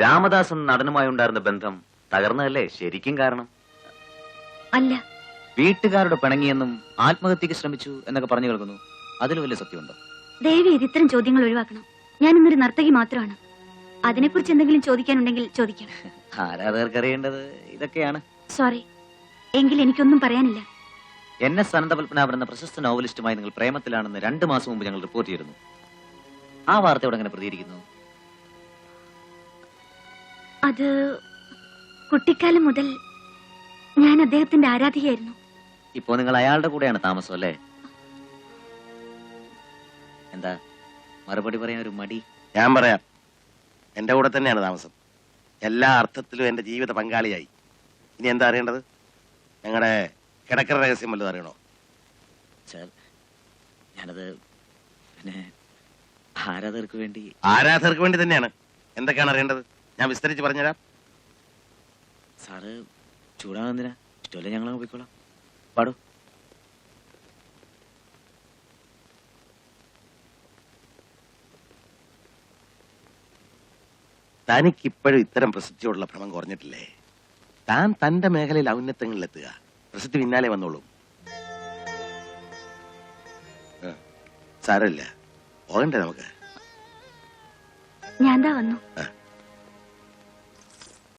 രാമദാസും നടനുമായി ഉണ്ടായിരുന്ന ബന്ധം തകർന്നതല്ലേ ശരിക്കും കാരണം? അല്ല, വീട്ടുകാരുടെ പിണങ്ങിയെന്നും ആത്മഹത്യക്ക് ശ്രമിച്ചു എന്നൊക്കെ പറഞ്ഞു കേൾക്കുന്നു. അതിൽ വലിയ സത്യമുണ്ടോ? ദേവി ഇത് ഇത്തരം ചോദ്യങ്ങൾ ഒഴിവാക്കണം. ഞാൻ ഇന്നൊരു നർത്തകി മാത്രമാണ്. അതിനെക്കുറിച്ച് എന്തെങ്കിലും ചോദിക്കാനുണ്ടെങ്കിൽ ചോദിക്കാം. ആരാധകർക്ക് അറിയേണ്ടത് ഇതൊക്കെയാണ്. സോറി, എങ്കിൽ എനിക്കൊന്നും പറയാനില്ല. NS അനന്തപത്മനാഭൻ എന്ന പ്രശസ്ത നോവലിസ്റ്റുമായി നിങ്ങൾ പ്രേമത്തിലാണെന്ന് 2 മാസം മുമ്പ് ഞങ്ങൾ റിപ്പോർട്ട് ചെയ്തിരുന്നു. ആ വാർത്തയോട് എങ്ങനെ പ്രതികരിക്കുന്നു? അത് കുട്ടിക്കാലം മുതൽ ഞാൻ അദ്ദേഹത്തിന്റെ ആരാധികയായിരുന്നു. ഇപ്പോ നിങ്ങൾ അയാളുടെ കൂടെയാണ് താമസം അല്ലേ? എന്താ മറുപടി പറയാൻ ഒരു മടി? ഞാൻ പറയാം, എന്റെ കൂടെ തന്നെയാണ് താമസം. എല്ലാ അർത്ഥത്തിലും എന്റെ ജീവിത പങ്കാളിയായി. ഇനി എന്താ അറിയേണ്ടത്? ഞങ്ങളുടെ കിടക്കറ രഹസ്യം വല്ലതും അറിയണോ? ഞാനത് പിന്നെ ആരാധകർക്ക് വേണ്ടി തന്നെയാണ്. എന്തൊക്കെയാണ് അറിയേണ്ടത്? ഞാൻ വിസ്തരിച്ച് പറഞ്ഞുതരാം. സാറ് ചൂടാകുന്നില്ല, ഇഷ്ടമല്ലേ? ഞങ്ങളങ്ങ് പോയിക്കോളാം. പാടൂ. തനിക്കിപ്പോഴും ഇത്തരം പ്രസിദ്ധിയോടുള്ള ഭ്രമം കുറഞ്ഞിട്ടില്ലേ? താൻ തന്റെ മേഖലയിൽ ഔന്നത്യങ്ങളിലെത്തുക, പ്രസിദ്ധി പിന്നാലെ വന്നോളൂ. സാരമില്ല, പോകണ്ടേ നമുക്ക്? ഞാൻ വന്നു.